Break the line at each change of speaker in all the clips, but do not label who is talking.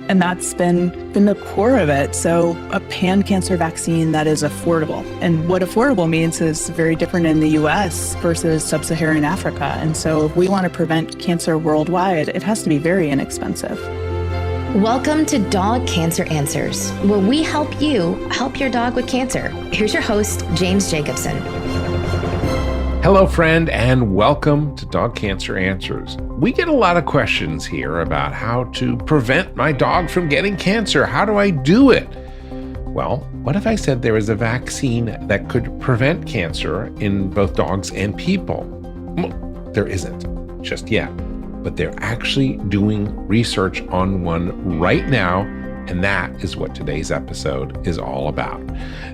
And that's been the core of it. So a pan-cancer vaccine that is affordable. And what affordable means is very different in the US versus sub-Saharan Africa. And so if we want to prevent cancer worldwide, it has to be very inexpensive.
Welcome to Dog Cancer Answers, where we help you help your dog with cancer. Here's your host, James Jacobson.
Hello, friend, and welcome to Dog Cancer Answers. We get a lot of questions here about how to prevent my dog from getting cancer. How do I do it? Well, what if I said there is a vaccine that could prevent cancer in both dogs and people? Well, there isn't just yet, but they're actually doing research on one right now, and that is what today's episode is all about.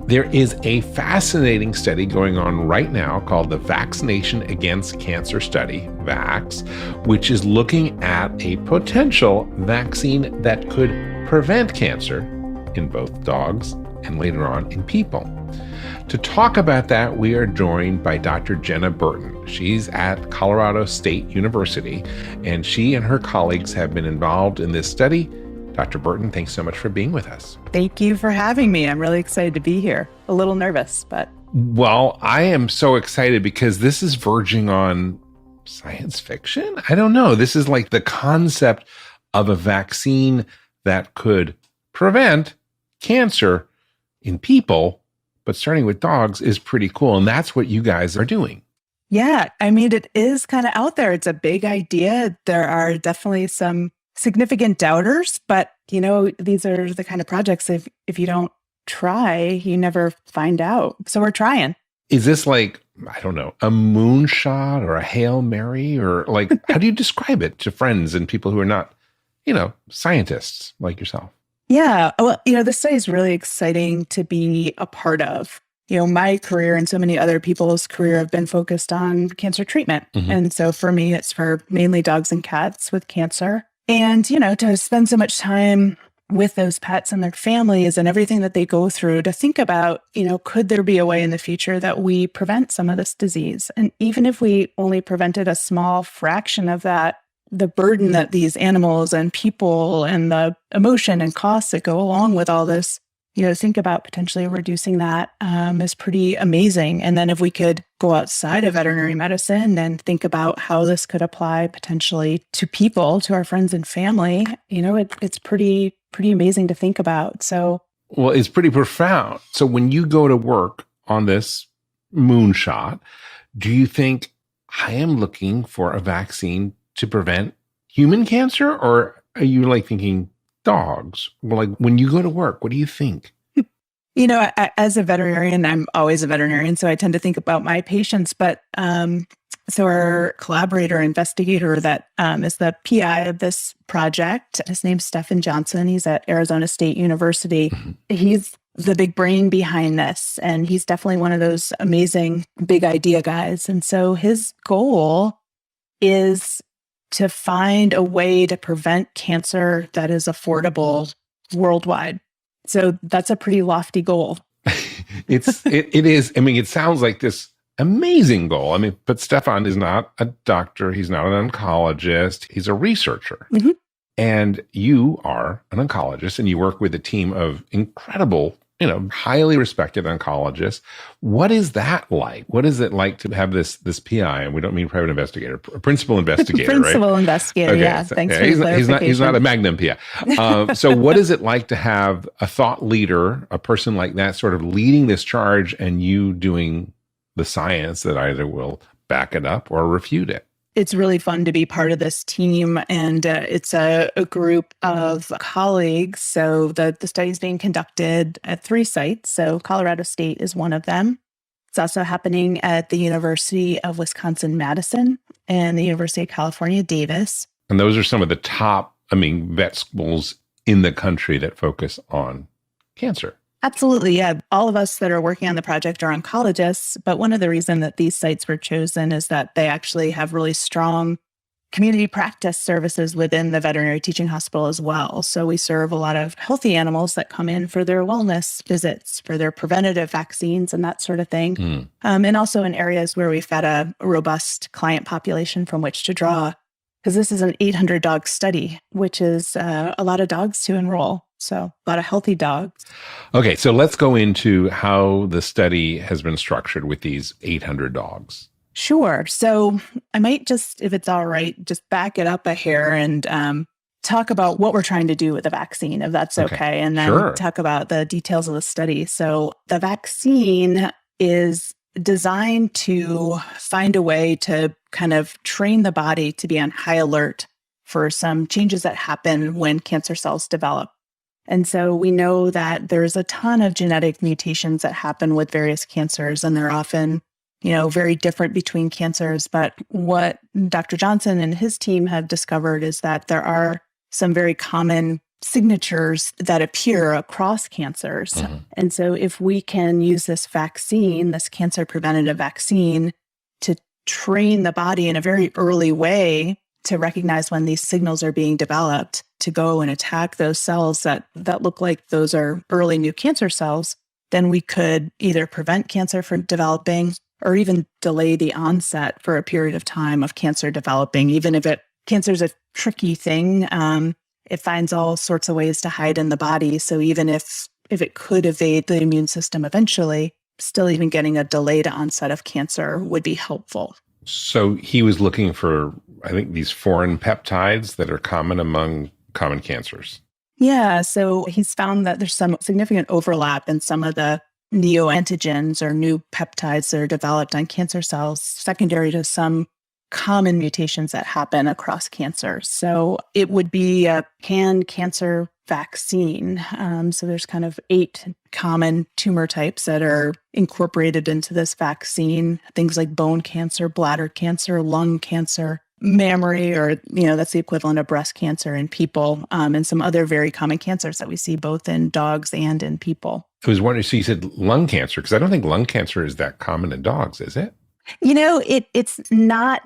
There is a fascinating study going on right now called the Vaccination Against Cancer Study, VACCS, which is looking at a potential vaccine that could prevent cancer in both dogs and later on in people. To talk about that, we are joined by Dr. Jenna Burton. She's at Colorado State University, and she and her colleagues have been involved in this study. Dr. Burton, thanks so much for being with us.
Thank you for having me. I'm really excited to be here. A little nervous, but...
Well, I am so excited because this is verging on science fiction. I don't know. This is like the concept of a vaccine that could prevent cancer in people, but starting with dogs is pretty cool. And that's what you guys are doing.
Yeah, I mean, it is kind of out there. It's a big idea. There are definitely some significant doubters, but you know, these are the kind of projects if you don't try, you never find out. So we're trying.
Is this like, I don't know, a moonshot or a Hail Mary, or like, how do you describe it to friends and people who are not, scientists like yourself?
Yeah, well, this study is really exciting to be a part of. My career and so many other people's career have been focused on cancer treatment. Mm-hmm. And so for me, it's for mainly dogs and cats with cancer. And, to spend so much time with those pets and their families and everything that they go through, to think about, could there be a way in the future that we prevent some of this disease? And even if we only prevented a small fraction of that, the burden that these animals and people and the emotion and costs that go along with all this, think about potentially reducing that is pretty amazing. And then if we could go outside of veterinary medicine and think about how this could apply potentially to people, to our friends and family, it's pretty amazing to think about. So,
well, it's pretty profound. So when you go to work on this moonshot, do you think I am looking for a vaccine to prevent human cancer, or are you like thinking dogs? Well, like when you go to work, what do you think?
As a veterinarian, I'm always a veterinarian, so I tend to think about my patients. But so our collaborator investigator that is the PI of this project, his name's Stephen Johnson. He's at Arizona State University. Mm-hmm. He's the big brain behind this, and he's definitely one of those amazing big idea guys. And so his goal is to find a way to prevent cancer that is affordable worldwide. So that's a pretty lofty goal.
It is. I mean, it sounds like this amazing goal. I mean, but Stefan is not a doctor. He's not an oncologist. He's a researcher. Mm-hmm. And you are an oncologist, and you work with a team of incredible, highly respected oncologists. What is that like? What is it like to have this PI? And we don't mean private investigator, principal investigator,
principal
right?
investigator, okay, yeah.
So,
thanks for the clarification.
He's not a Magnum PI. So what is it like to have a thought leader, a person like that sort of leading this charge, and you doing the science that either will back it up or refute it?
It's really fun to be part of this team, and it's a group of colleagues. So the study is being conducted at 3 sites. So Colorado State is one of them. It's also happening at the University of Wisconsin-Madison and the University of California, Davis.
And those are some of the top, vet schools in the country that focus on cancer.
Absolutely, yeah. All of us that are working on the project are oncologists, but one of the reasons that these sites were chosen is that they actually have really strong community practice services within the veterinary teaching hospital as well. So we serve a lot of healthy animals that come in for their wellness visits, for their preventative vaccines and that sort of thing. And also in areas where we've got a robust client population from which to draw. because this is an 800 dog study, which is a lot of dogs to enroll. So a lot of healthy dogs.
Okay, so let's go into how the study has been structured with these 800 dogs.
Sure. So I might just, if it's all right, just back it up a hair and talk about what we're trying to do with the vaccine, if that's okay. And then talk about the details of the study. So the vaccine is designed to find a way to kind of train the body to be on high alert for some changes that happen when cancer cells develop. And so we know that there's a ton of genetic mutations that happen with various cancers, and they're often, very different between cancers. But what Dr. Johnson and his team have discovered is that there are some very common signatures that appear across cancers. Mm-hmm. And so if we can use this vaccine, this cancer preventative vaccine, to train the body in a very early way to recognize when these signals are being developed, to go and attack those cells that look like those are early new cancer cells, then we could either prevent cancer from developing or even delay the onset for a period of time of cancer developing. Even if cancer is a tricky thing, it finds all sorts of ways to hide in the body. So even if it could evade the immune system eventually, still even getting a delayed onset of cancer would be helpful.
So he was looking for, I think, these foreign peptides that are common among common cancers.
Yeah, so he's found that there's some significant overlap in some of the neoantigens or new peptides that are developed on cancer cells, secondary to some common mutations that happen across cancer. So it would be a pan-cancer vaccine. So there's kind of 8 common tumor types that are incorporated into this vaccine. Things like bone cancer, bladder cancer, lung cancer, mammary, or, that's the equivalent of breast cancer in people, and some other very common cancers that we see both in dogs and in people.
I was wondering, so you said lung cancer, because I don't think lung cancer is that common in dogs, is it?
It's not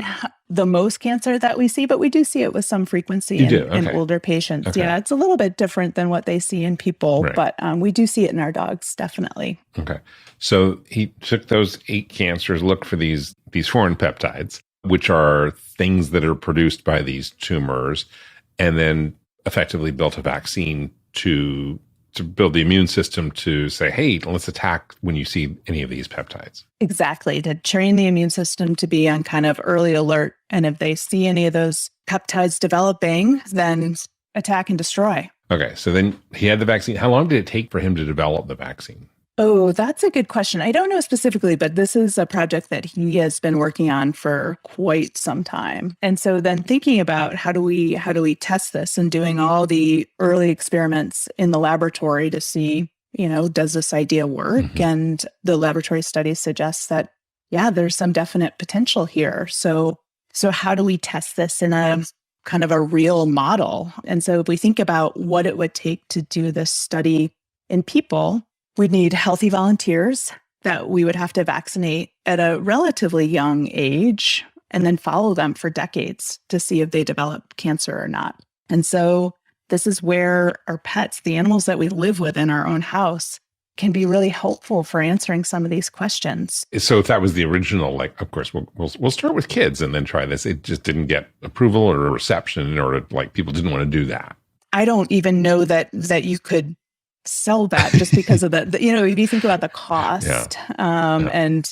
the most cancer that we see, but we do see it with some frequency in older patients. Okay. Yeah, it's a little bit different than what they see in people, right. But we do see it in our dogs, definitely.
Okay. So he took those 8 cancers, looked for these foreign peptides, which are things that are produced by these tumors, and then effectively built a vaccine to build the immune system to say, hey, let's attack when you see any of these peptides.
Exactly, to train the immune system to be on kind of early alert. And if they see any of those peptides developing, then attack and destroy.
Okay, so then he had the vaccine. How long did it take for him to develop the vaccine?
Oh, that's a good question. I don't know specifically, but this is a project that he has been working on for quite some time. And so then thinking about how do we test this, and doing all the early experiments in the laboratory to see, does this idea work? Mm-hmm. And the laboratory studies suggest that, yeah, there's some definite potential here. So how do we test this in a kind of a real model? And so if we think about what it would take to do this study in people, we'd need healthy volunteers that we would have to vaccinate at a relatively young age and then follow them for decades to see if they develop cancer or not. And so this is where our pets, the animals that we live with in our own house, can be really helpful for answering some of these questions.
So if that was the original, of course, we'll start with kids and then try this. It just didn't get approval or a reception, or people didn't want to do that.
I don't even know that you could sell that just because of the if you think about the cost, and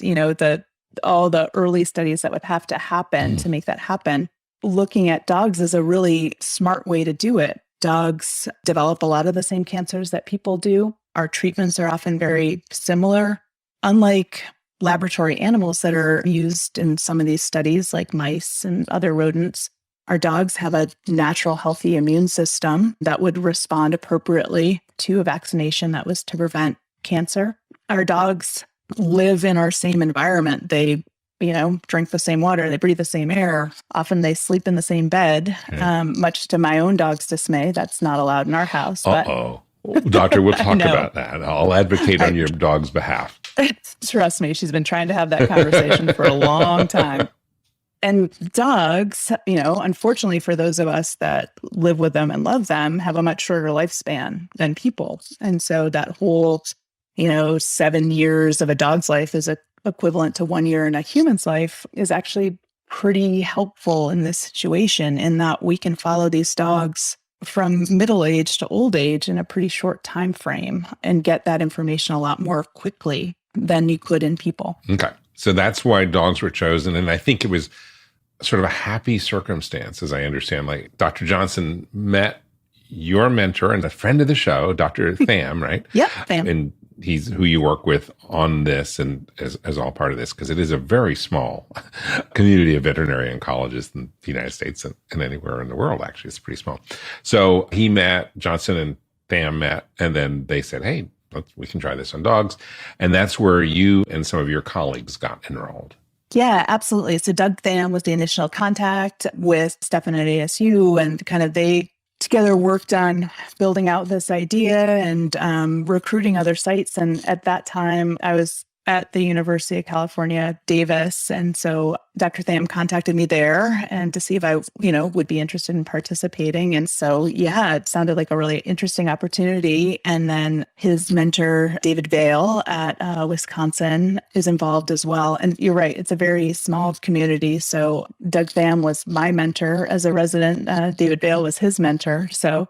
all the early studies that would have to happen to make that happen. Looking at dogs is a really smart way to do it. Dogs develop a lot of the same cancers that people do. Our treatments are often very similar. Unlike laboratory animals that are used in some of these studies, like mice and other rodents, our dogs have a natural, healthy immune system that would respond appropriately to a vaccination that was to prevent cancer. Our dogs live in our same environment. They, drink the same water, they breathe the same air. Often they sleep in the same bed, much to my own dog's dismay. That's not allowed in our house.
Uh-oh. Doctor, we'll talk about that. I'll advocate on your dog's behalf.
Trust me, she's been trying to have that conversation for a long time. And dogs, unfortunately for those of us that live with them and love them, have a much shorter lifespan than people. And so that whole, 7 years of a dog's life is equivalent to 1 year in a human's life is actually pretty helpful in this situation in that we can follow these dogs from middle age to old age in a pretty short time frame and get that information a lot more quickly than you could in people.
Okay. So that's why dogs were chosen. And I think it was sort of a happy circumstance, as I understand. Like Dr. Johnson met your mentor and a friend of the show, Dr. Tham, right?
Yep, Tham.
And he's who you work with on this and as all part of this, because it is a very small community of veterinary oncologists in the United States and anywhere in the world, actually. It's pretty small. So he met, Johnson and Tham met, and then they said, hey, we can try this on dogs. And that's where you and some of your colleagues got enrolled.
Yeah, absolutely. So Doug Tham was the initial contact with Stefan at ASU, and kind of they together worked on building out this idea and recruiting other sites. And at that time, I was at the University of California, Davis. And so Dr. Tham contacted me there and to see if I, would be interested in participating. And so, yeah, it sounded like a really interesting opportunity. And then his mentor, David Vail at Wisconsin, is involved as well. And you're right, it's a very small community. So Doug Tham was my mentor as a resident. David Vail was his mentor. So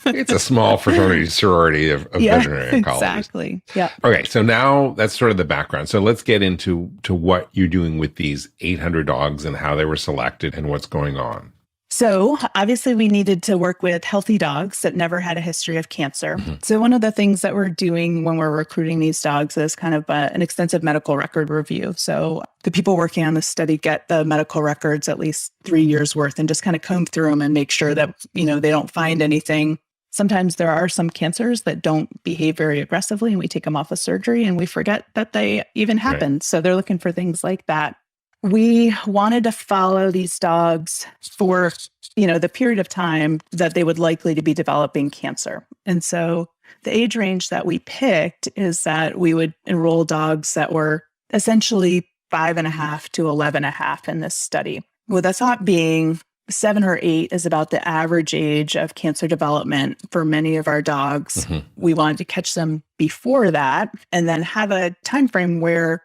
it's a small fraternity sorority of veterinary oncologists.
Exactly. Yeah.
Okay, so now that's sort of the background. So let's get into what you're doing with these 800 dogs and how they were selected and what's going on.
So obviously we needed to work with healthy dogs that never had a history of cancer. Mm-hmm. So one of the things that we're doing when we're recruiting these dogs is kind of an extensive medical record review. So the people working on this study get the medical records at least 3 years worth and just kind of comb through them and make sure that, they don't find anything. Sometimes there are some cancers that don't behave very aggressively and we take them off of surgery and we forget that they even happened. Right. So they're looking for things like that. We wanted to follow these dogs for, the period of time that they would likely to be developing cancer. And so the age range that we picked is that we would enroll dogs that were essentially 5.5 to 11.5 in this study. With the thought being 7 or 8 is about the average age of cancer development for many of our dogs. Mm-hmm. We wanted to catch them before that and then have a time frame where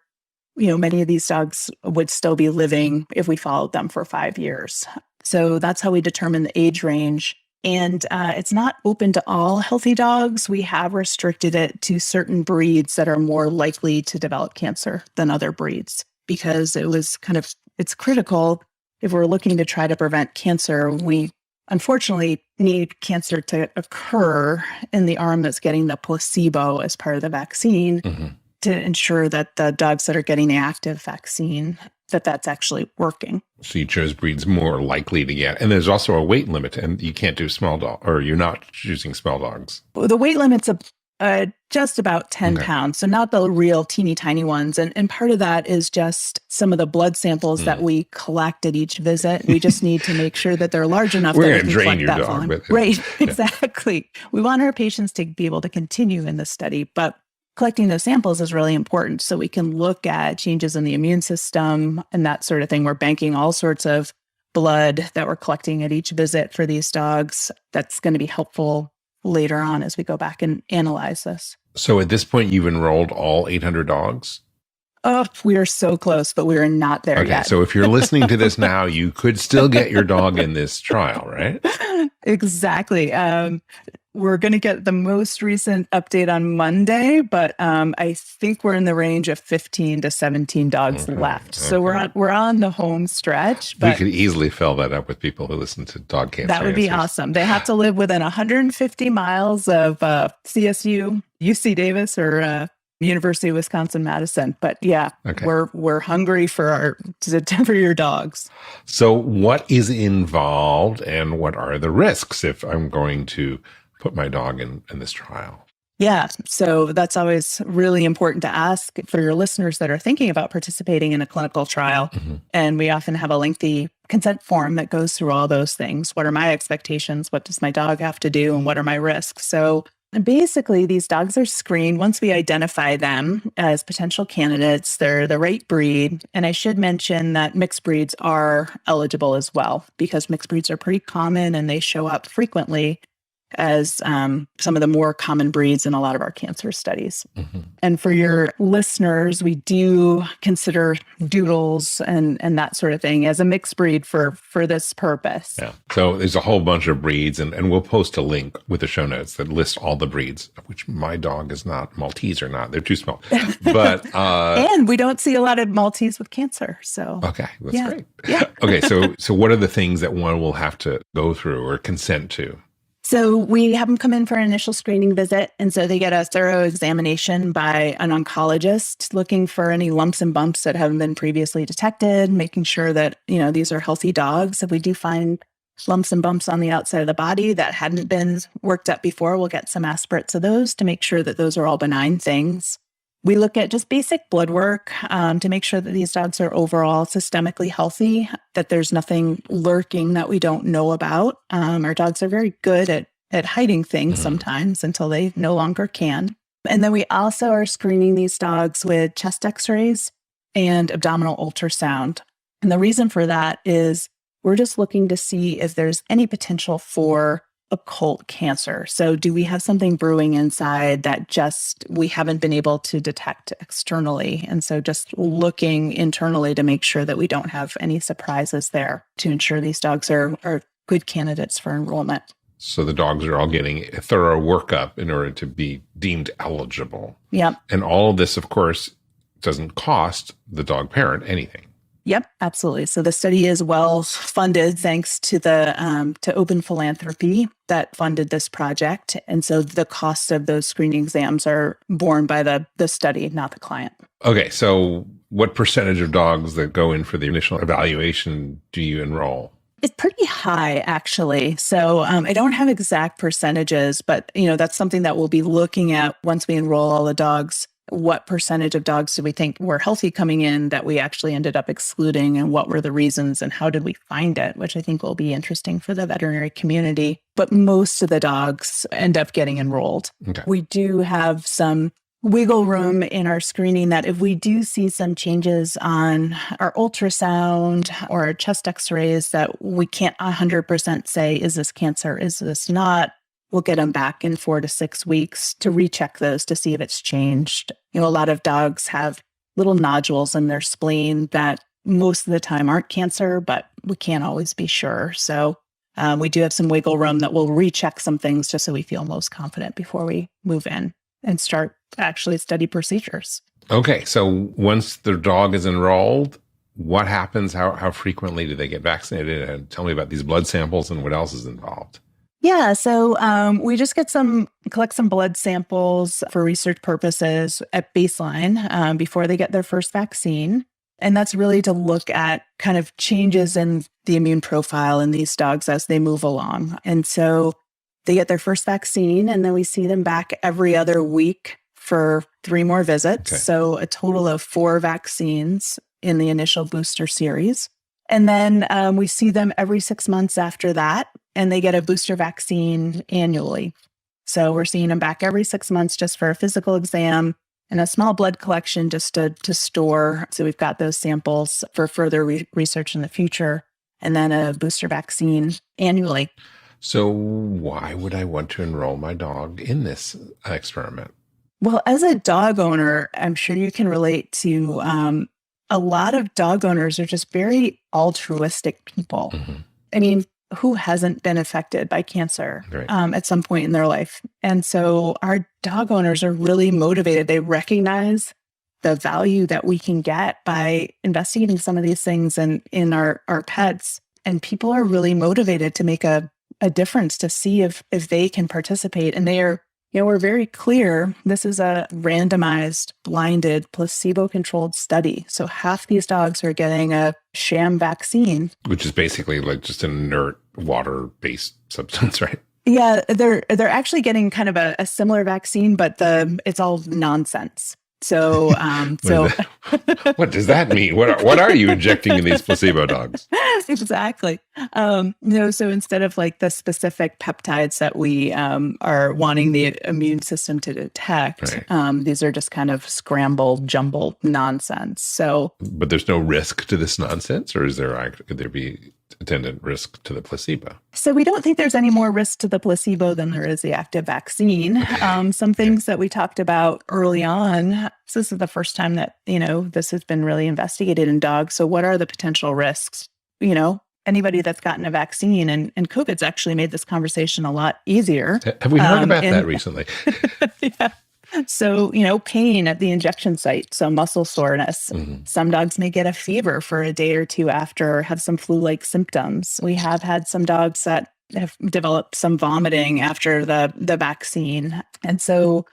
many of these dogs would still be living if we followed them for 5 years. So that's how we determine the age range. And it's not open to all healthy dogs. We have restricted it to certain breeds that are more likely to develop cancer than other breeds because it's critical. If we're looking to try to prevent cancer, we unfortunately need cancer to occur in the arm that's getting the placebo as part of the vaccine. Mm-hmm. To ensure that the dogs that are getting the active vaccine, that's actually working.
So you chose breeds more likely to get, and there's also a weight limit, and you can't do small dog, or you're not choosing small dogs.
Well, the weight limit's just about 10 pounds, so not the real teeny tiny ones. And part of that is just some of the blood samples that we collect at each visit. We just need to make sure that they're large enough
We're
that we can
drain
collect
your
that
dog,
volume.
but,
Right, exactly. We want our patients to be able to continue in the study, but collecting those samples is really important so we can look at changes in the immune system and that sort of thing. We're banking all sorts of blood that we're collecting at each visit for these dogs. That's going to be helpful later on as we go back and analyze this.
So at this point, you've enrolled all 800 dogs?
Oh, we are so close, but we are not there yet.
Okay, so if you're listening to this now, you could still get your dog in this trial, right?
Exactly. We're going to get the most recent update on Monday, but I think we're in the range of 15 to 17 dogs left. So we're on the home stretch. But
we could easily fill that up with people who listen to Dog Cancer
That would be awesome. They have to live within 150 miles of CSU, UC Davis, or University of Wisconsin-Madison. But yeah, we're hungry for your dogs.
So what is involved and what are the risks if I'm going to put my dog in this trial?
Yeah, so that's always really important to ask for your listeners that are thinking about participating in a clinical trial. Mm-hmm. And we often have a lengthy consent form that goes through all those things. What are my expectations? What does my dog have to do? And what are my risks? So basically, these dogs are screened once we identify them as potential candidates. They're the right breed. And I should mention that mixed breeds are eligible as well because mixed breeds are pretty common and they show up frequently. as some of the more common breeds in a lot of our cancer studies. And for your listeners, we do consider doodles and that sort of thing as a mixed breed for this purpose.
Yeah. So there's a whole bunch of breeds, and we'll post a link with the show notes that lists all the breeds, which my dog is not. Maltese or not. They're too small. But
and we don't see a lot of Maltese with cancer. So
okay, that's great.
Yeah.
Okay, so what are the things that one will have to go through or consent to?
So we have them come in for an initial screening visit. And so they get a thorough examination by an oncologist looking for any lumps and bumps that haven't been previously detected, making sure that, these are healthy dogs. If we do find lumps and bumps on the outside of the body that hadn't been worked up before, we'll get some aspirates of those to make sure that those are all benign things. We look at just basic blood work to make sure that these dogs are overall systemically healthy, that there's nothing lurking that we don't know about. Our dogs are very good at hiding things sometimes until they no longer can. And then we also are screening these dogs with chest x-rays and abdominal ultrasound. And the reason for that is we're just looking to see if there's any potential for occult cancer. So do we have something brewing inside that just we haven't been able to detect externally? And so just looking internally to make sure that we don't have any surprises there to ensure these dogs are good candidates for enrollment.
So the dogs are all getting a thorough workup in order to be deemed eligible.
Yep.
And all of this, of course, doesn't cost the dog parent anything.
Yep, absolutely. So the study is well funded thanks to the to Open Philanthropy that funded this project. And so the cost of those screening exams are borne by the study, not the client.
Okay, so what percentage of dogs that go in for the initial evaluation do you enroll?
It's pretty high, actually. So I don't have exact percentages, but that's something that we'll be looking at once we enroll all the dogs. What percentage of dogs do we think were healthy coming in that we actually ended up excluding, and what were the reasons and how did we find it, which I think will be interesting for the veterinary community. But most of the dogs end up getting enrolled.
Okay.
We do have some wiggle room in our screening that if we do see some changes on our ultrasound or our chest x-rays that we can't 100% say, is this cancer, is this not? We'll get them back in 4 to 6 weeks to recheck those to see if it's changed. A lot of dogs have little nodules in their spleen that most of the time aren't cancer, but we can't always be sure. So we do have some wiggle room that we'll recheck some things just so we feel most confident before we move in and start actually study procedures.
Okay, so once the dog is enrolled, what happens? How frequently do they get vaccinated? And tell me about these blood samples and what else is involved.
Yeah, so we just collect some blood samples for research purposes at baseline before they get their first vaccine. And that's really to look at kind of changes in the immune profile in these dogs as they move along. And so they get their first vaccine, and then we see them back every other week for 3 more visits.
Okay.
So a total of 4 vaccines in the initial booster series. And then we see them every 6 months after that, and they get a booster vaccine annually. So we're seeing them back every 6 months just for a physical exam and a small blood collection just to store. So we've got those samples for further research in the future, and then a booster vaccine annually.
So why would I want to enroll my dog in this experiment?
Well, as a dog owner, I'm sure you can relate to a lot of dog owners are just very altruistic people.
Mm-hmm.
I mean, who hasn't been affected by cancer
Right.
At some point in their life? And so our dog owners are really motivated. They recognize the value that we can get by investigating some of these things in our pets. And people are really motivated to make a difference, to see if they can participate. And they are, we're very clear, this is a randomized, blinded, placebo-controlled study. So half these dogs are getting a sham vaccine.
Which is basically like just an inert water-based substance, right?
Yeah, they're actually getting kind of a similar vaccine, but it's all nonsense. So,
what does that mean? What are you injecting in these placebo dogs?
Exactly. So instead of like the specific peptides that we are wanting the immune system to detect,
Right.
These are just kind of scrambled, jumbled nonsense. So,
But there's no risk to this nonsense, or could there be attendant risk to the placebo.
So we don't think there's any more risk to the placebo than there is the active vaccine. Some things that we talked about early on, so this is the first time that, this has been really investigated in dogs. So what are the potential risks? Anybody that's gotten a vaccine, and COVID's actually made this conversation a lot easier.
Have we heard about that recently?
Yeah. So, pain at the injection site, so muscle soreness. Mm-hmm. Some dogs may get a fever for a day or two after, or have some flu-like symptoms. We have had some dogs that have developed some vomiting after the vaccine. And so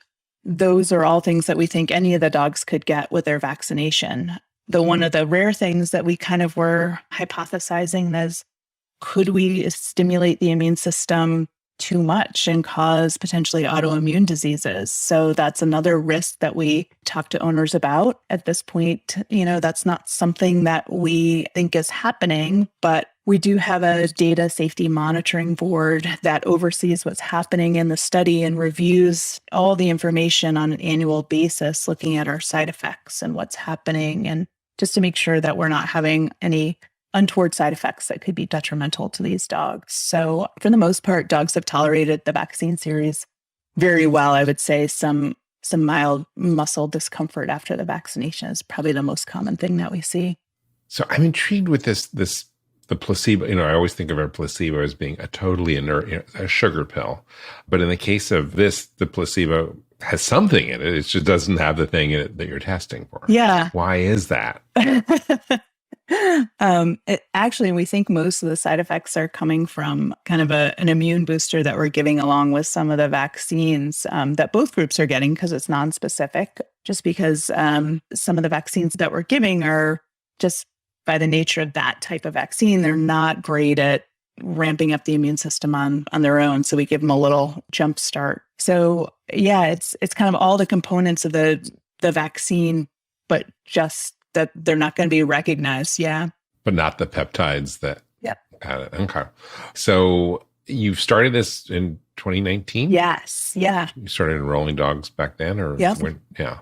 those are all things that we think any of the dogs could get with their vaccination. One of the rare things that we kind of were hypothesizing is, could we stimulate the immune system too much and cause potentially autoimmune diseases? So that's another risk that we talk to owners about. At this point, that's not something that we think is happening, but we do have a data safety monitoring board that oversees what's happening in the study and reviews all the information on an annual basis, looking at our side effects and what's happening, and just to make sure that we're not having any untoward side effects that could be detrimental to these dogs. So for the most part, dogs have tolerated the vaccine series very well. I would say some mild muscle discomfort after the vaccination is probably the most common thing that we see.
So I'm intrigued with the placebo. I always think of a placebo as being a totally inert, a sugar pill. But in the case of this, the placebo has something in it. It just doesn't have the thing in it that you're testing for.
Yeah.
Why is that?
Actually, we think most of the side effects are coming from kind of an immune booster that we're giving along with some of the vaccines that both groups are getting, because it's nonspecific, just because some of the vaccines that we're giving are just by the nature of that type of vaccine, they're not great at ramping up the immune system on their own. So we give them a little jump start. So yeah, it's kind of all the components of the vaccine, but just that they're not going to be recognized. Yeah.
But not the peptides that.
Yep.
Okay. So you started this in 2019?
Yes. Yeah.
You started enrolling dogs back then?
Yep.
Yeah.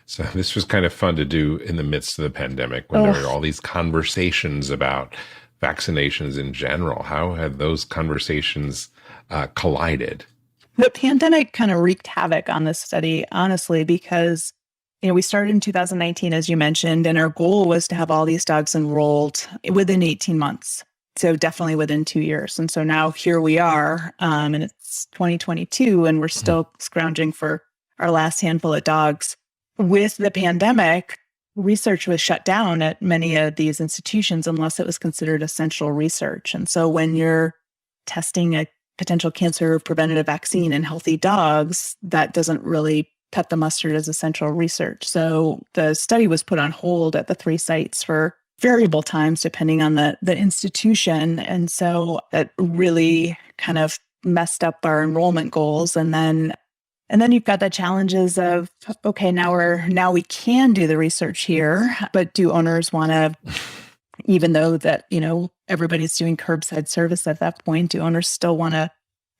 So this was kind of fun to do in the midst of the pandemic when there were all these conversations about vaccinations in general. How had those conversations collided?
The pandemic kind of wreaked havoc on this study, honestly, because we started in 2019, as you mentioned, and our goal was to have all these dogs enrolled within 18 months. So definitely within 2 years. And so now here we are, and it's 2022, and we're still scrounging for our last handful of dogs. With the pandemic, research was shut down at many of these institutions unless it was considered essential research. And so when you're testing a potential cancer preventative vaccine in healthy dogs, that doesn't really cut the mustard as essential research. So the study was put on hold at the 3 sites for variable times, depending on the institution. And so that really kind of messed up our enrollment goals. And then you've got the challenges of, okay, now we can do the research here, but do owners want to, even though that, everybody's doing curbside service at that point, do owners still want to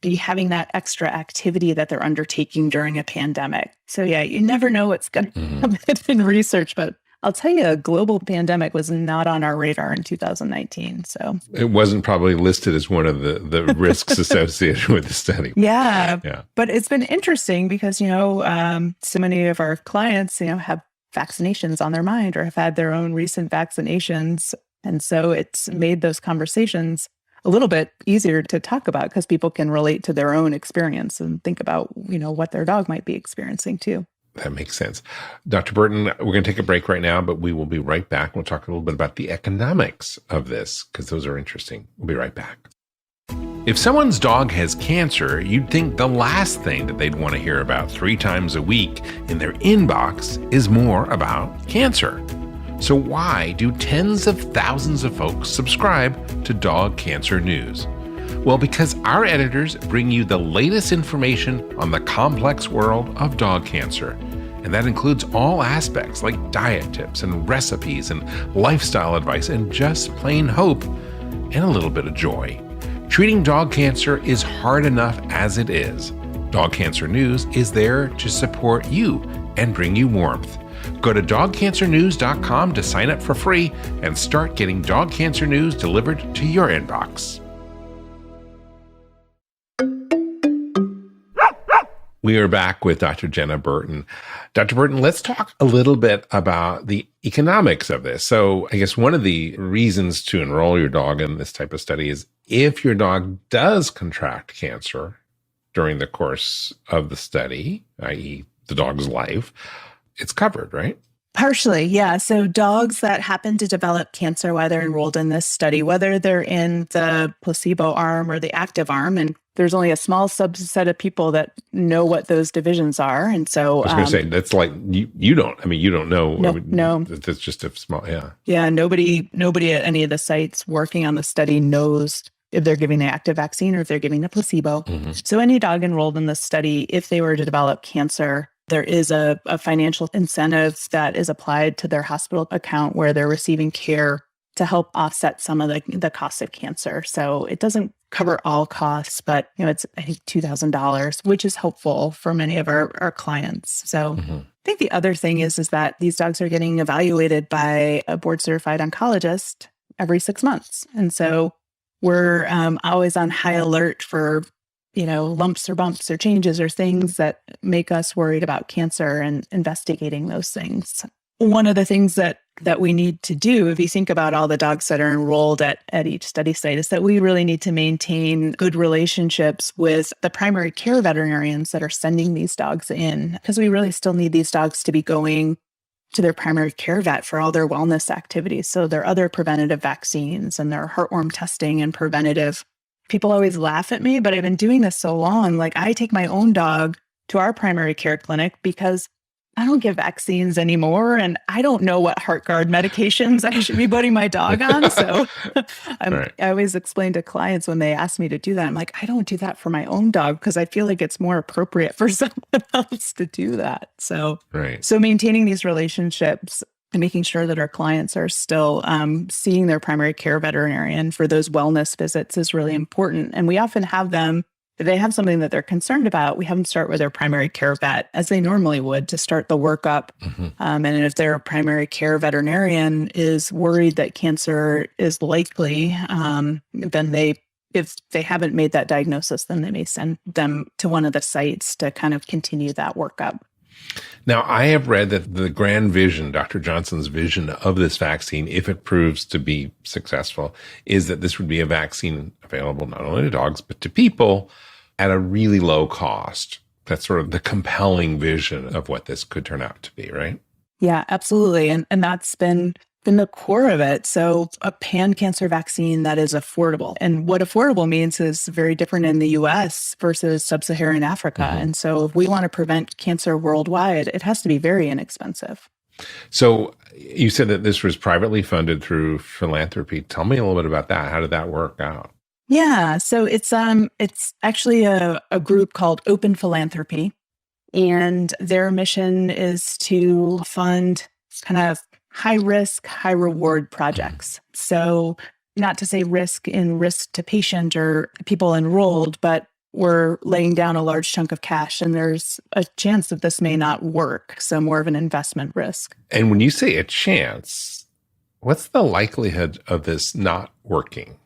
be having that extra activity that they're undertaking during a pandemic? So yeah, you never know what's going to happen in research, but I'll tell you, a global pandemic was not on our radar in 2019. So
it wasn't probably listed as one of the risks associated with the study.
Yeah. But it's been interesting because, so many of our clients, have vaccinations on their mind or have had their own recent vaccinations. And so it's made those conversations a little bit easier to talk about because people can relate to their own experience and think about, what their dog might be experiencing too.
That makes sense. Dr. Burton, we're going to take a break right now, but we will be right back. We'll talk a little bit about the economics of this because those are interesting. We'll be right back. If someone's dog has cancer, you'd think the last thing that they'd want to hear about 3 times a week in their inbox is more about cancer. So why do tens of thousands of folks subscribe to Dog Cancer News? Well, because our editors bring you the latest information on the complex world of dog cancer. And that includes all aspects like diet tips and recipes and lifestyle advice and just plain hope and a little bit of joy. Treating dog cancer is hard enough as it is. Dog Cancer News is there to support you and bring you warmth. Go to dogcancernews.com to sign up for free and start getting dog cancer news delivered to your inbox. We are back with Dr. Jenna Burton. Dr. Burton, let's talk a little bit about the economics of this. So I guess one of the reasons to enroll your dog in this type of study is if your dog does contract cancer during the course of the study, i.e. the dog's life, it's covered, right?
Partially, yeah. So dogs that happen to develop cancer while they're enrolled in this study, whether they're in the placebo arm or the active arm, and there's only a small subset of people that know what those divisions are. And so
I was going to say, that's like, you don't know.
No.
That's just a small, yeah.
Yeah, nobody at any of the sites working on the study knows if they're giving the active vaccine or if they're giving the placebo.
Mm-hmm.
So any dog enrolled in this study, if they were to develop cancer, there is a financial incentive that is applied to their hospital account where they're receiving care to help offset some of the cost of cancer. So it doesn't cover all costs, but it's, I think, $2,000, which is helpful for many of our clients. So I think the other thing is that these dogs are getting evaluated by a board certified oncologist every 6 months. And so we're always on high alert for lumps or bumps or changes or things that make us worried about cancer and investigating those things. One of the things that we need to do, if you think about all the dogs that are enrolled at each study site, is that we really need to maintain good relationships with the primary care veterinarians that are sending these dogs in, because we really still need these dogs to be going to their primary care vet for all their wellness activities. So their other preventative vaccines and their heartworm testing and preventative. People always laugh at me, but I've been doing this so long. Like, I take my own dog to our primary care clinic because I don't give vaccines anymore. And I don't know what HeartGuard medications I should be putting my dog on. So I always explain to clients when they ask me to do that, I'm like, I don't do that for my own dog because I feel like it's more appropriate for someone else to do that. So maintaining these relationships and making sure that our clients are still seeing their primary care veterinarian for those wellness visits is really important. And we often have them, if they have something that they're concerned about, we have them start with their primary care vet, as they normally would, to start the workup. And if their primary care veterinarian is worried that cancer is likely, then if they haven't made that diagnosis, then they may send them to one of the sites to kind of continue that workup.
Now, I have read that the grand vision, Dr. Johnson's vision of this vaccine, if it proves to be successful, is that this would be a vaccine available not only to dogs, but to people at a really low cost. That's sort of the compelling vision of what this could turn out to be, right?
Yeah, absolutely. And that's been the core of it. So a pan-cancer vaccine that is affordable. And what affordable means is very different in the US versus sub-Saharan Africa. And so if we want to prevent cancer worldwide, it has to be very inexpensive. So
you said that this was privately funded through philanthropy. Tell me a little bit about that. How did that work out?
Yeah, so it's actually a group called Open Philanthropy. And their mission is to fund kind of high risk, high reward projects. So not to say risk to patient or people enrolled, but we're laying down a large chunk of cash and there's a chance that this may not work. So more of an investment risk.
And when you say a chance, what's the likelihood of this not working?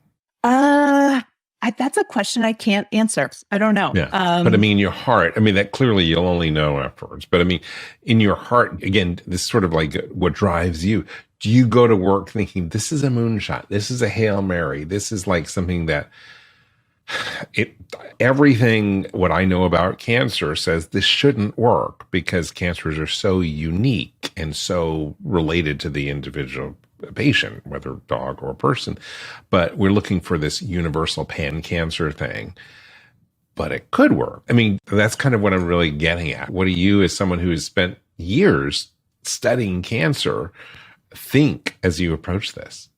That's a question I can't answer. I don't know.
Yeah. But I mean, your heart, that clearly you'll only know afterwards. But in your heart, again, this is sort of like what drives you. Do you go to work thinking, this is a moonshot, this is a Hail Mary, this is like something that everything what I know about cancer says this shouldn't work because cancers are so unique and so related to the individual patient, whether dog or person, but we're looking for this universal pan-cancer thing. But it could work. That's kind of what I'm really getting at. What do you, as someone who has spent years studying cancer, think as you approach this?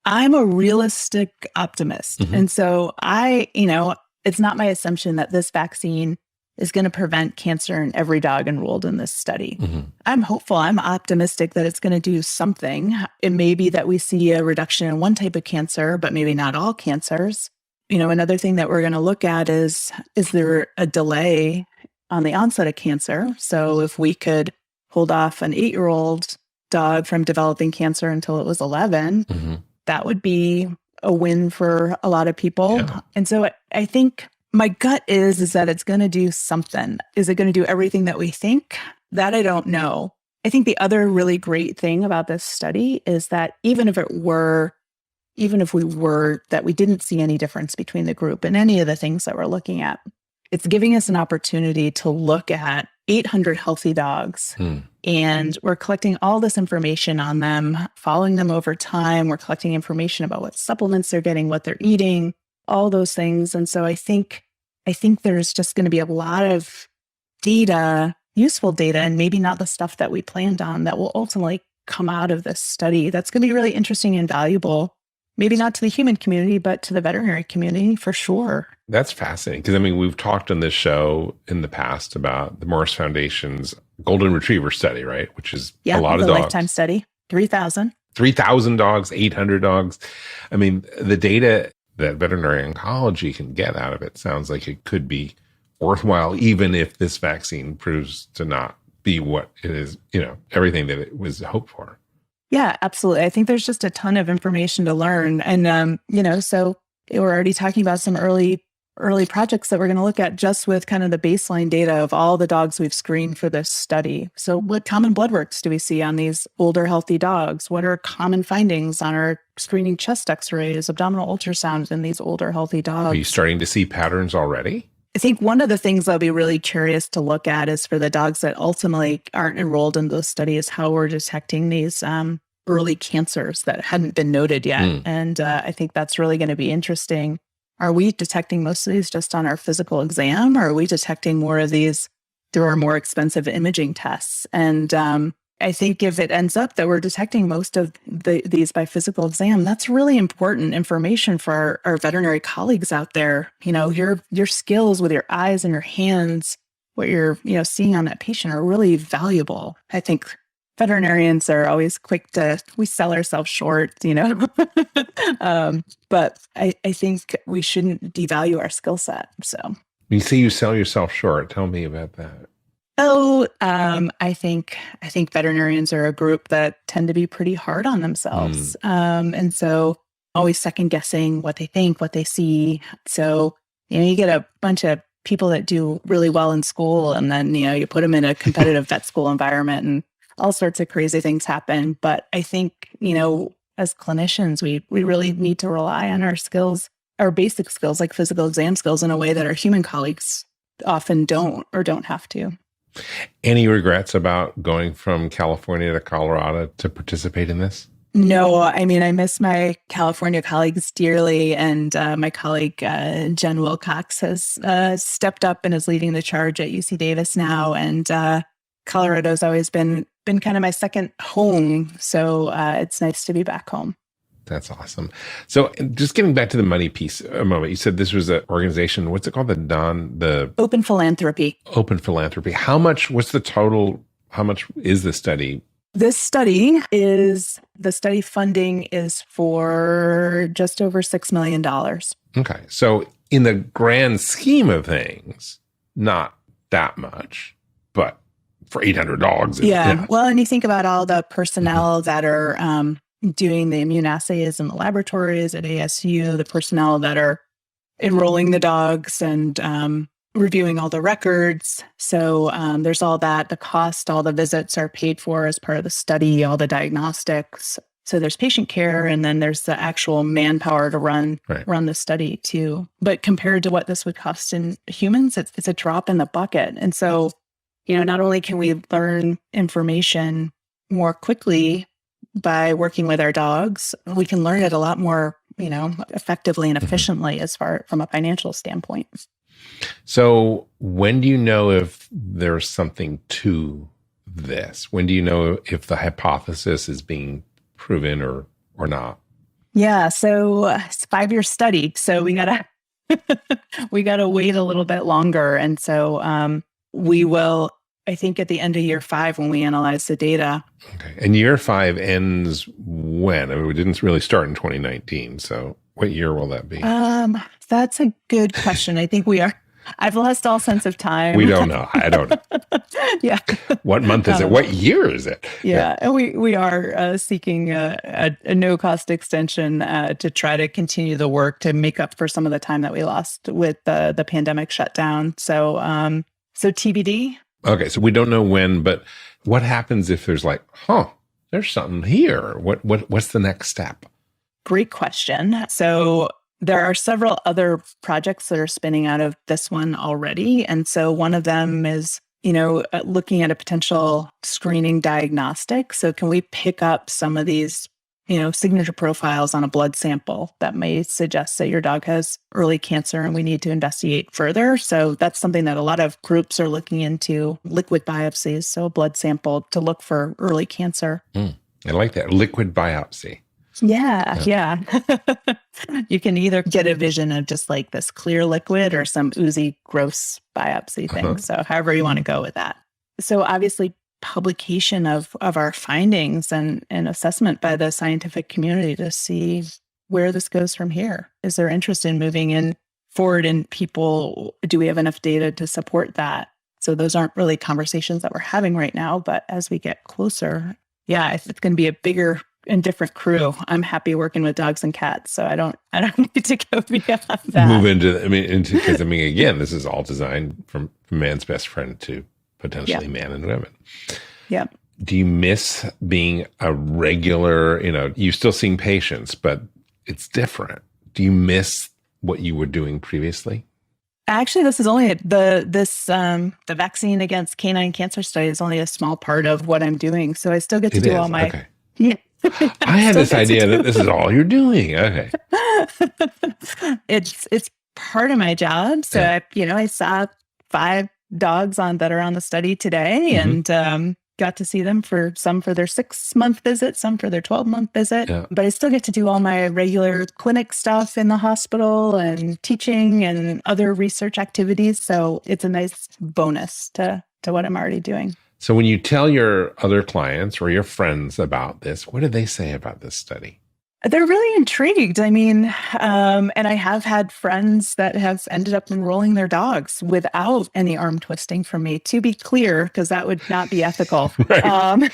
I'm a realistic optimist. And so it's not my assumption that this vaccine is going to prevent cancer in every dog enrolled in this study. I'm hopeful. I'm optimistic that it's going to do something. It may be that we see a reduction in one type of cancer, but maybe not all cancers. Another thing that we're going to look at is there a delay on the onset of cancer? So if we could hold off an 8-year-old dog from developing cancer until it was 11, that would be a win for a lot of people.
Yeah.
And so I think my gut is that it's going to do something. Is it going to do everything that we think? That I don't know. I think the other really great thing about this study is that even if we didn't see any difference between the group and any of the things that we're looking at, it's giving us an opportunity to look at 800 healthy dogs. And we're collecting all this information on them, following them over time. We're collecting information about what supplements they're getting, what they're eating, all those things. And so I think there's just going to be a lot of data, useful data, and maybe not the stuff that we planned on that will ultimately come out of this study. That's going to be really interesting and valuable. Maybe not to the human community, but to the veterinary community for sure. That's
fascinating. Because, we've talked on this show in the past about the Morris Foundation's Golden Retriever study, right? Which is a lot of dogs.
Lifetime study, 3,000.
3,000 dogs, 800 dogs. The data that veterinary oncology can get out of it sounds like it could be worthwhile, even if this vaccine proves to not be what it is, everything that it was hoped for.
Yeah, absolutely. I think there's just a ton of information to learn. And, so we're already talking about some early projects that we're going to look at just with kind of the baseline data of all the dogs we've screened for this study. So what common blood works do we see on these older, healthy dogs? What are common findings on our screening chest x-rays, abdominal ultrasounds in these older, healthy dogs?
Are you starting to see patterns already?
I think one of the things I'll be really curious to look at is for the dogs that ultimately aren't enrolled in those studies, how we're detecting these early cancers that hadn't been noted yet. And I think that's really going to be interesting. Are we detecting most of these just on our physical exam, or are we detecting more of these through our more expensive imaging tests? And I think if it ends up that we're detecting most of these by physical exam, that's really important information for our veterinary colleagues out there. Your skills with your eyes and your hands, what you're seeing on that patient are really valuable. I think veterinarians are always we sell ourselves short, but I think we shouldn't devalue our skill set. So
you say you sell yourself short. Tell me about that.
I think veterinarians are a group that tend to be pretty hard on themselves. And so always second guessing what they think, what they see. So, you get a bunch of people that do really well in school, and then, you put them in a competitive vet school environment and all sorts of crazy things happen. But I think, as clinicians, we really need to rely on our skills, our basic skills like physical exam skills, in a way that our human colleagues often don't have to.
Any regrets about going from California to Colorado to participate in this?
No, I miss my California colleagues dearly. And my colleague, Jen Wilcox, has stepped up and is leading the charge at UC Davis now. And Colorado's always been kind of my second home. So it's nice to be back home.
That's awesome. So just getting back to the money piece a moment, you said this was an organization, what's it called? The
Open Philanthropy.
Open Philanthropy. What's the total, how much is the study?
The study funding is for just over $6 million.
Okay. So in the grand scheme of things, not that much, but for 800 dogs.
Yeah. Well, and you think about all the personnel that are doing the immune assays in the laboratories at ASU, the personnel that are enrolling the dogs and reviewing all the records. So there's all that. The cost, all the visits are paid for as part of the study, all the diagnostics. So there's patient care, and then there's the actual manpower to run the study too. But compared to what this would cost in humans, it's a drop in the bucket. And so, not only can we learn information more quickly by working with our dogs, we can learn it a lot more, effectively and efficiently from a financial standpoint.
So when do you know if there's something to this? When do you know if the hypothesis is being proven or not?
Yeah, so it's a 5-year study. So we gotta wait a little bit longer. And so we will, I think, at the end of year 5 when we analyze the data.
Okay. And year 5 ends when? We didn't really start in 2019. So what year will that be?
That's a good question. I think we are I've lost all sense of time.
We don't know. I don't know.
Yeah.
What month is it? What year is it?
Yeah. And we are seeking a no-cost extension to try to continue the work to make up for some of the time that we lost with the pandemic shutdown. So TBD.
Okay. So we don't know when, but what happens if there's like, there's something here? What's the next step?
Great question. So there are several other projects that are spinning out of this one already. And so one of them is, looking at a potential screening diagnostic. So can we pick up some of these, signature profiles on a blood sample that may suggest that your dog has early cancer and we need to investigate further? So that's something that a lot of groups are looking into, liquid biopsies, so a blood sample to look for early cancer.
I like that. Liquid biopsy.
Yeah. You can either get a vision of just like this clear liquid or some oozy, gross biopsy thing. So however you want to go with that. So obviously publication of our findings and assessment by the scientific community to see where this goes from here. Is there interest in moving forward in people? Do we have enough data to support that? So those aren't really conversations that we're having right now, but as we get closer, it's going to be a bigger and different crew. I'm happy working with dogs and cats, so I don't need to go beyond that.
Move into because again, this is all designed from man's best friend to potentially man and women.
Yep.
Do you miss being a regular? You're still seeing patients, but it's different. Do you miss what you were doing previously?
Actually, this is only the vaccine against canine cancer study is only a small part of what I'm doing. So I still get to do all my.
Okay.
Yeah.
I had this idea that this is all you're doing. Okay.
It's part of my job. So I saw 5 dogs that are on the study today and got to see them for their 6-month visit, some for their 12-month visit. Yeah. But I still get to do all my regular clinic stuff in the hospital and teaching and other research activities. So it's a nice bonus to what I'm already doing.
So when you tell your other clients or your friends about this, what do they say about this study?
They're really intrigued. I mean, and I have had friends that have ended up enrolling their dogs without any arm twisting from me, to be clear, because that would not be ethical. Right.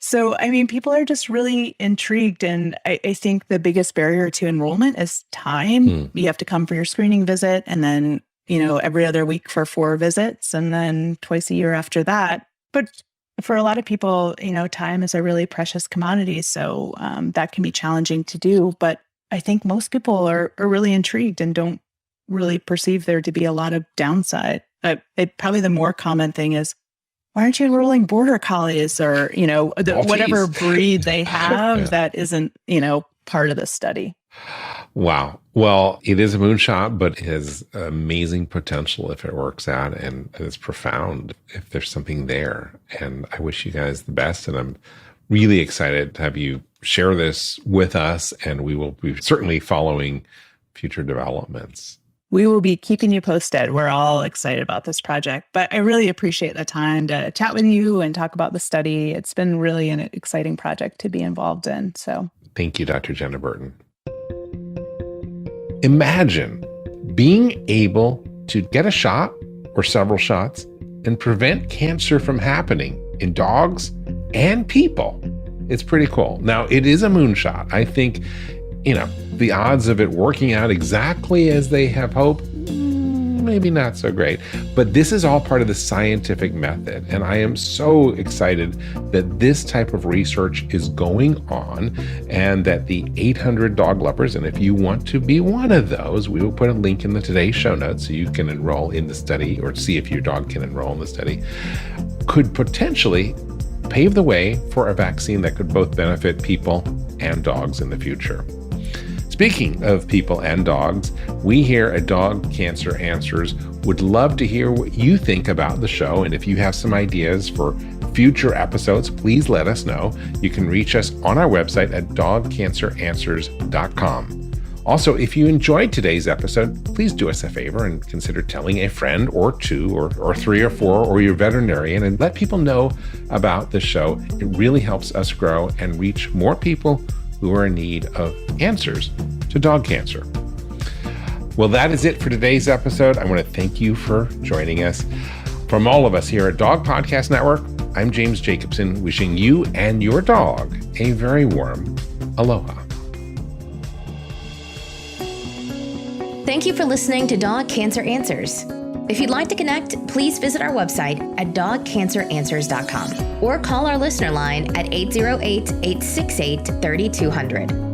So, I mean, people are just really intrigued. And I think the biggest barrier to enrollment is time. You have to come for your screening visit and then every other week for 4 visits and then twice a year after that. But for a lot of people, time is a really precious commodity. So that can be challenging to do. But I think most people are really intrigued and don't really perceive there to be a lot of downside. Probably the more common thing is, why aren't you enrolling border collies or, whatever breed they have that isn't, part of the study?
Wow. Well, it is a moonshot, but it has amazing potential if it works out, and it's profound if there's something there. And I wish you guys the best, and I'm really excited to have you share this with us, and we will be certainly following future developments.
We will be keeping you posted. We're all excited about this project, but I really appreciate the time to chat with you and talk about the study. It's been really an exciting project to be involved in. So
thank you, Dr. Jenna Burton. Imagine being able to get a shot or several shots and prevent cancer from happening in dogs and people. It's pretty cool. Now, it is a moonshot. I think, the odds of it working out exactly as they have hoped, maybe not so great. But this is all part of the scientific method. And I am so excited that this type of research is going on and that the 800 dog lovers, and if you want to be one of those, we will put a link in the today's show notes so you can enroll in the study or see if your dog can enroll in the study, could potentially pave the way for a vaccine that could both benefit people and dogs in the future. Speaking of people and dogs, we here at Dog Cancer Answers would love to hear what you think about the show. And if you have some ideas for future episodes, please let us know. You can reach us on our website at dogcanceranswers.com. Also, if you enjoyed today's episode, please do us a favor and consider telling a friend or 2 or 3 or 4 or your veterinarian and let people know about the show. It really helps us grow and reach more people who are in need of answers to dog cancer. Well, that is it for today's episode. I want to thank you for joining us. From all of us here at Dog Podcast Network, I'm James Jacobson, wishing you and your dog a very warm aloha.
Thank you for listening to Dog Cancer Answers. If you'd like to connect, please visit our website at dogcanceranswers.com or call our listener line at 808-868-3200.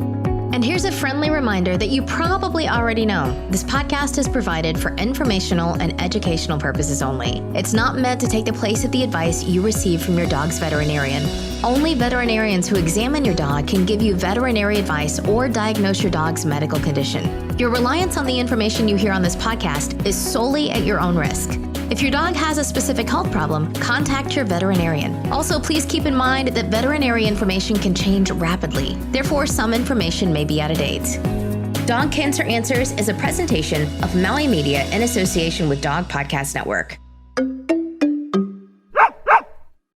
And here's a friendly reminder that you probably already know. This podcast is provided for informational and educational purposes only. It's not meant to take the place of the advice you receive from your dog's veterinarian. Only veterinarians who examine your dog can give you veterinary advice or diagnose your dog's medical condition. Your reliance on the information you hear on this podcast is solely at your own risk. If your dog has a specific health problem, contact your veterinarian. Also, please keep in mind that veterinary information can change rapidly. Therefore, some information may be out of date. Dog Cancer Answers is a presentation of Maui Media in association with Dog Podcast Network.